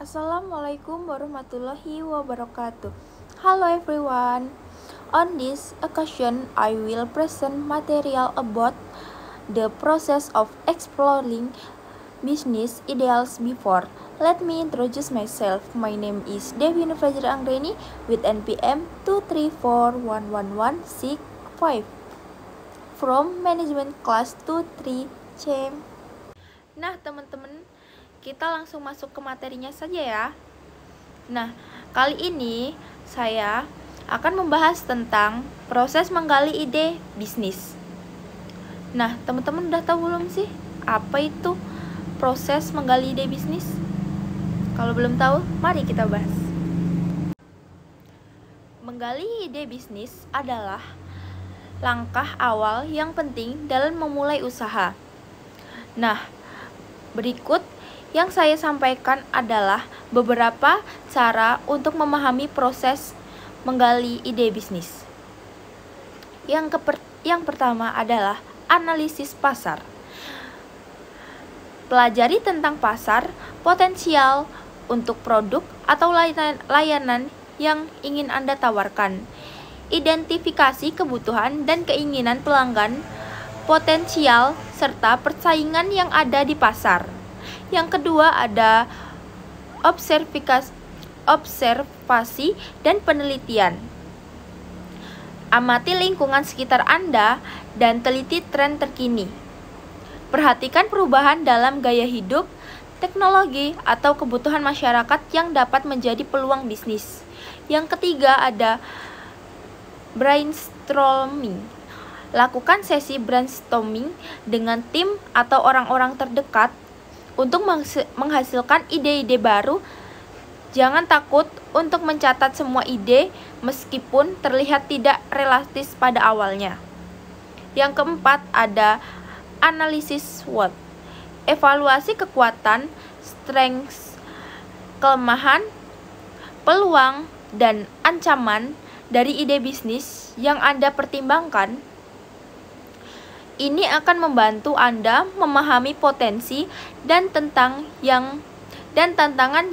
Assalamualaikum warahmatullahi wabarakatuh. Hello everyone. On this occasion, I will present material about the process of exploring business ideas before. Let me introduce myself. My name is Devi Nufajri Anggreni with NPM 2341116 from Management Class 23 C. Nah, teman-teman, kita langsung masuk ke materinya saja ya. Nah, kali ini saya akan membahas tentang proses menggali ide bisnis. Nah, teman-teman udah tahu belum sih apa itu proses menggali ide bisnis? Kalau belum tahu, mari kita bahas. Menggali ide bisnis adalah langkah awal yang penting dalam memulai usaha. Nah, berikut yang saya sampaikan adalah beberapa cara untuk memahami proses menggali ide bisnis. Yang pertama adalah analisis pasar. Pelajari tentang pasar potensial untuk produk atau layanan yang ingin Anda tawarkan. Identifikasi kebutuhan dan keinginan pelanggan potensial serta persaingan yang ada di pasar. Yang kedua ada observasi dan penelitian. Amati lingkungan sekitar Anda dan teliti tren terkini. Perhatikan perubahan dalam gaya hidup, teknologi, atau kebutuhan masyarakat yang dapat menjadi peluang bisnis. Yang ketiga ada brainstorming. Lakukan sesi brainstorming dengan tim atau orang-orang terdekat untuk menghasilkan ide-ide baru. Jangan takut untuk mencatat semua ide meskipun terlihat tidak realistis pada awalnya. Yang keempat ada analisis SWOT. Evaluasi kekuatan, strengths, kelemahan, peluang, dan ancaman dari ide bisnis yang Anda pertimbangkan. Ini akan membantu Anda memahami potensi dan tantangan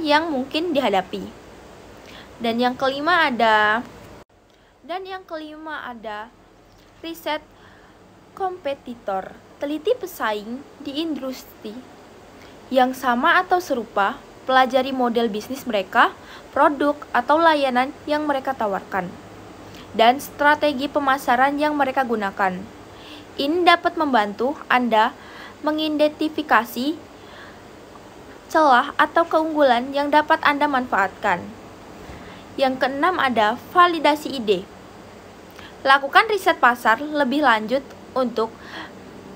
yang mungkin dihadapi. Dan yang kelima ada riset kompetitor. Teliti pesaing di industri yang sama atau serupa, pelajari model bisnis mereka, produk atau layanan yang mereka tawarkan, dan strategi pemasaran yang mereka gunakan. Ini dapat membantu Anda mengidentifikasi celah atau keunggulan yang dapat Anda manfaatkan. Yang keenam ada validasi ide. Lakukan riset pasar lebih lanjut untuk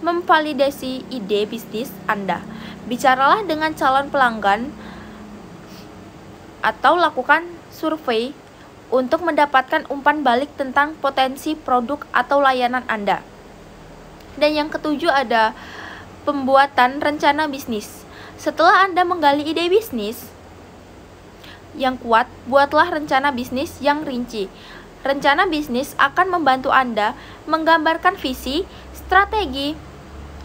memvalidasi ide bisnis Anda. Bicaralah dengan calon pelanggan atau lakukan survei untuk mendapatkan umpan balik tentang potensi produk atau layanan Anda. Dan yang ketujuh ada pembuatan rencana bisnis. Setelah Anda menggali ide bisnis yang kuat, buatlah rencana bisnis yang rinci. Rencana bisnis akan membantu Anda menggambarkan visi, strategi,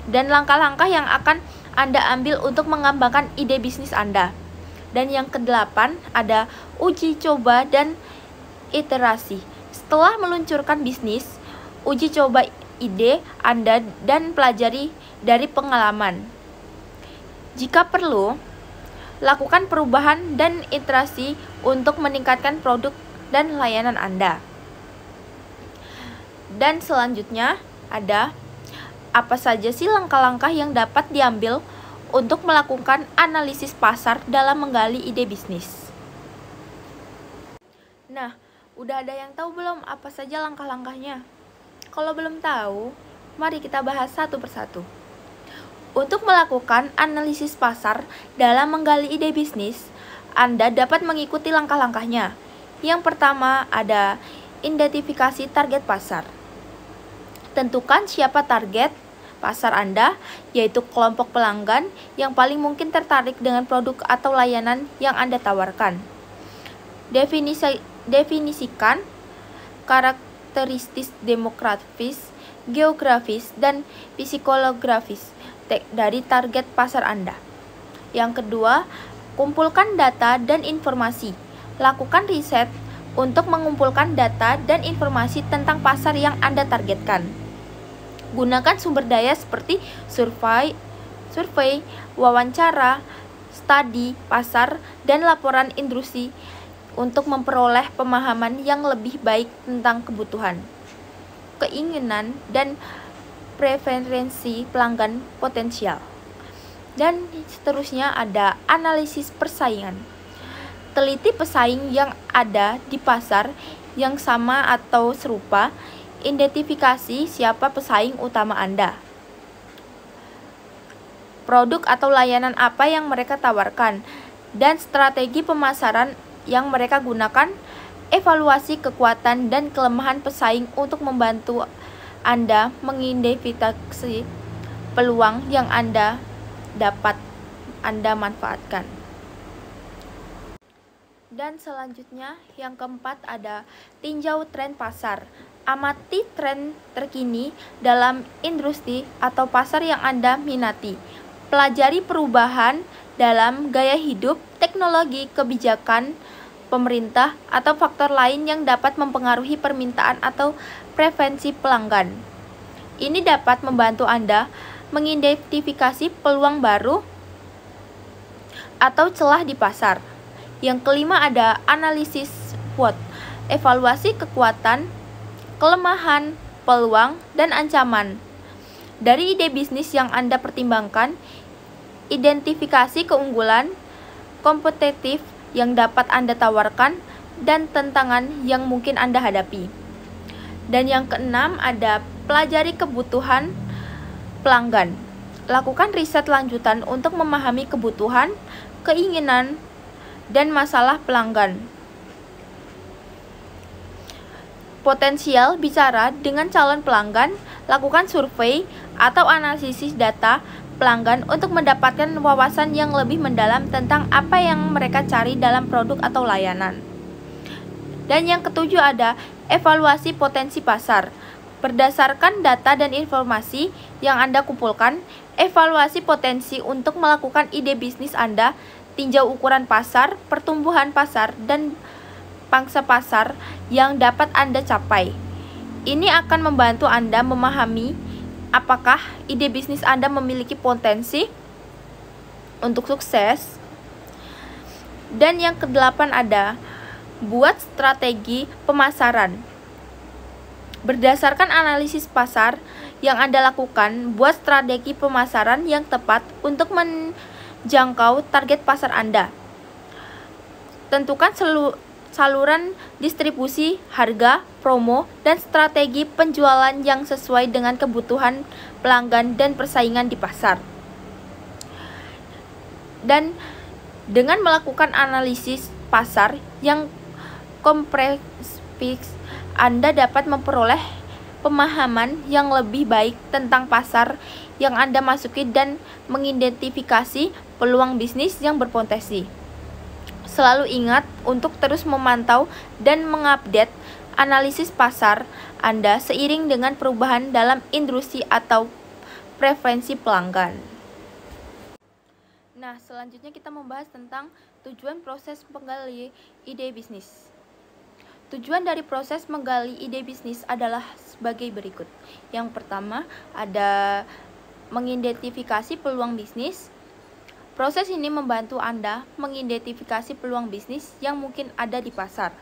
dan langkah-langkah yang akan Anda ambil untuk mengembangkan ide bisnis Anda. Dan yang kedelapan ada uji coba dan iterasi. Setelah meluncurkan bisnis, uji coba ide Anda dan pelajari dari pengalaman. Jika perlu, lakukan perubahan dan iterasi untuk meningkatkan produk dan layanan Anda. Dan selanjutnya ada apa saja sih langkah-langkah yang dapat diambil untuk melakukan analisis pasar dalam menggali ide bisnis. Nah, udah ada yang tahu belum apa saja langkah-langkahnya? Kalau belum tahu, mari kita bahas satu persatu. Untuk melakukan analisis pasar dalam menggali ide bisnis, Anda dapat mengikuti langkah-langkahnya. Yang pertama ada identifikasi target pasar. Tentukan siapa target pasar Anda, yaitu kelompok pelanggan yang paling mungkin tertarik dengan produk atau layanan yang Anda tawarkan. definisikan karakteristik demografis, geografis, dan psikologis dari target pasar Anda. Yang kedua, kumpulkan data dan informasi. Lakukan riset untuk mengumpulkan data dan informasi tentang pasar yang Anda targetkan. Gunakan sumber daya seperti survei, wawancara, studi pasar, dan laporan industri untuk memperoleh pemahaman yang lebih baik tentang kebutuhan, keinginan, dan preferensi pelanggan potensial. Dan seterusnya ada analisis persaingan. Teliti pesaing yang ada di pasar yang sama atau serupa, identifikasi siapa pesaing utama Anda. Produk atau layanan apa yang mereka tawarkan, dan strategi pemasaran yang mereka gunakan, evaluasi kekuatan dan kelemahan pesaing untuk membantu Anda mengidentifikasi peluang yang dapat Anda manfaatkan. Dan selanjutnya yang keempat ada tinjau tren pasar. Amati tren terkini dalam industri atau pasar yang Anda minati. Pelajari perubahan dalam gaya hidup, teknologi, kebijakan pemerintah, atau faktor lain yang dapat mempengaruhi permintaan atau preferensi pelanggan. Ini dapat membantu Anda mengidentifikasi peluang baru atau celah di pasar. Yang kelima ada analisis SWOT, evaluasi kekuatan, kelemahan, peluang, dan ancaman. Dari ide bisnis yang Anda pertimbangkan, identifikasi keunggulan, kompetitif yang dapat Anda tawarkan, dan tantangan yang mungkin Anda hadapi. Dan yang keenam ada pelajari kebutuhan pelanggan. Lakukan riset lanjutan untuk memahami kebutuhan, keinginan, dan masalah pelanggan. Potensial bicara dengan calon pelanggan, lakukan survei atau analisis data pelanggan untuk mendapatkan wawasan yang lebih mendalam tentang apa yang mereka cari dalam produk atau layanan. Dan yang ketujuh ada evaluasi potensi pasar. Berdasarkan data dan informasi yang Anda kumpulkan, evaluasi potensi untuk melakukan ide bisnis Anda, tinjau ukuran pasar, pertumbuhan pasar, dan pangsa pasar yang dapat Anda capai. Ini akan membantu Anda memahami apakah ide bisnis Anda memiliki potensi untuk sukses. Dan yang kedelapan ada buat strategi pemasaran. Berdasarkan analisis pasar yang Anda lakukan, buat strategi pemasaran yang tepat untuk menjangkau target pasar Anda. Tentukan saluran distribusi, harga, promo, dan strategi penjualan yang sesuai dengan kebutuhan pelanggan dan persaingan di pasar. Dan dengan melakukan analisis pasar yang komprehensif, Anda dapat memperoleh pemahaman yang lebih baik tentang pasar yang Anda masuki dan mengidentifikasi peluang bisnis yang berpotensi. Selalu ingat untuk terus memantau dan mengupdate analisis pasar Anda seiring dengan perubahan dalam industri atau preferensi pelanggan. Nah, selanjutnya kita membahas tentang tujuan proses menggali ide bisnis. Tujuan dari proses menggali ide bisnis adalah sebagai berikut. Yang pertama ada mengidentifikasi peluang bisnis. Proses ini membantu Anda mengidentifikasi peluang bisnis yang mungkin ada di pasar.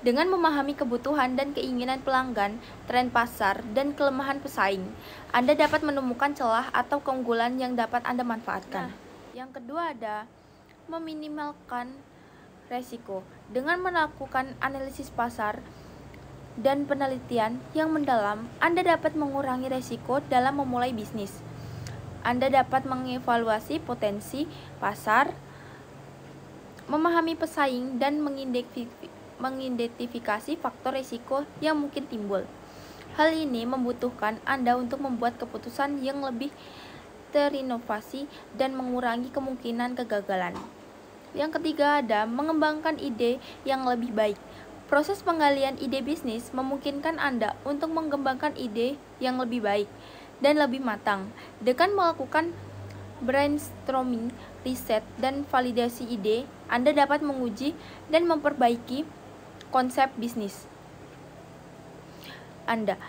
Dengan memahami kebutuhan dan keinginan pelanggan, tren pasar, dan kelemahan pesaing, Anda dapat menemukan celah atau keunggulan yang dapat Anda manfaatkan. Yang kedua ada meminimalkan resiko. Dengan melakukan analisis pasar dan penelitian yang mendalam, Anda dapat mengurangi resiko dalam memulai bisnis. Anda dapat mengevaluasi potensi pasar, memahami pesaing, dan mengidentifikasi faktor risiko yang mungkin timbul. Hal ini membutuhkan Anda untuk membuat keputusan yang lebih terinovasi dan mengurangi kemungkinan kegagalan. Yang ketiga ada mengembangkan ide yang lebih baik. Proses penggalian ide bisnis memungkinkan Anda untuk mengembangkan ide yang lebih baik dan lebih matang. Dengan melakukan brainstorming, riset, dan validasi ide, Anda dapat menguji dan memperbaiki konsep bisnis Anda.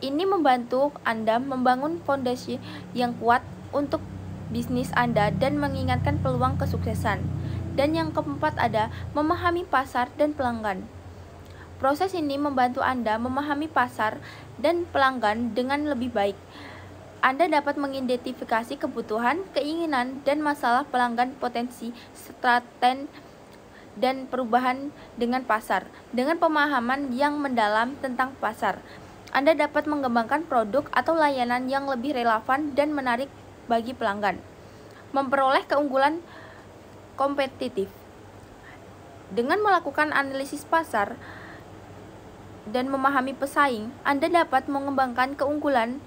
Ini membantu Anda membangun fondasi yang kuat untuk bisnis Anda dan mengingatkan peluang kesuksesan. Dan yang keempat ada memahami pasar dan pelanggan. Proses ini membantu Anda memahami pasar dan pelanggan dengan lebih baik. Anda dapat mengidentifikasi kebutuhan, keinginan, dan masalah pelanggan, potensi, strategi, dan perubahan dengan pasar. Dengan pemahaman yang mendalam tentang pasar, Anda dapat mengembangkan produk atau layanan yang lebih relevan dan menarik bagi pelanggan. Memperoleh keunggulan kompetitif. Dengan melakukan analisis pasar dan memahami pesaing, Anda dapat mengembangkan keunggulan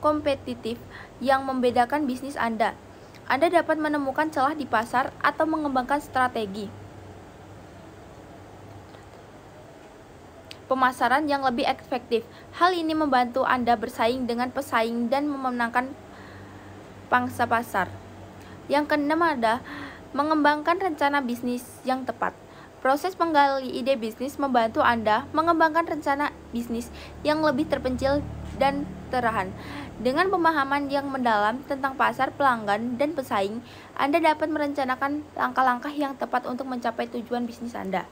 kompetitif yang membedakan bisnis Anda. Anda dapat menemukan celah di pasar atau mengembangkan strategi pemasaran yang lebih efektif. Hal ini membantu Anda bersaing dengan pesaing dan memenangkan pangsa pasar. Yang keenam ada mengembangkan rencana bisnis yang tepat. Proses menggali ide bisnis membantu Anda mengembangkan rencana bisnis yang lebih terpencil dan terahan. Dengan pemahaman yang mendalam tentang pasar, pelanggan, dan pesaing, Anda dapat merencanakan langkah-langkah yang tepat untuk mencapai tujuan bisnis Anda.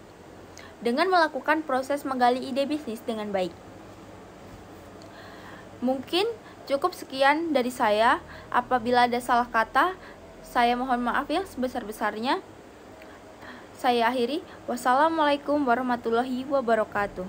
Dengan melakukan proses menggali ide bisnis dengan baik. Mungkin cukup sekian dari saya. Apabila ada salah kata, saya mohon maaf yang sebesar-besarnya. Saya akhiri. Wassalamualaikum warahmatullahi wabarakatuh.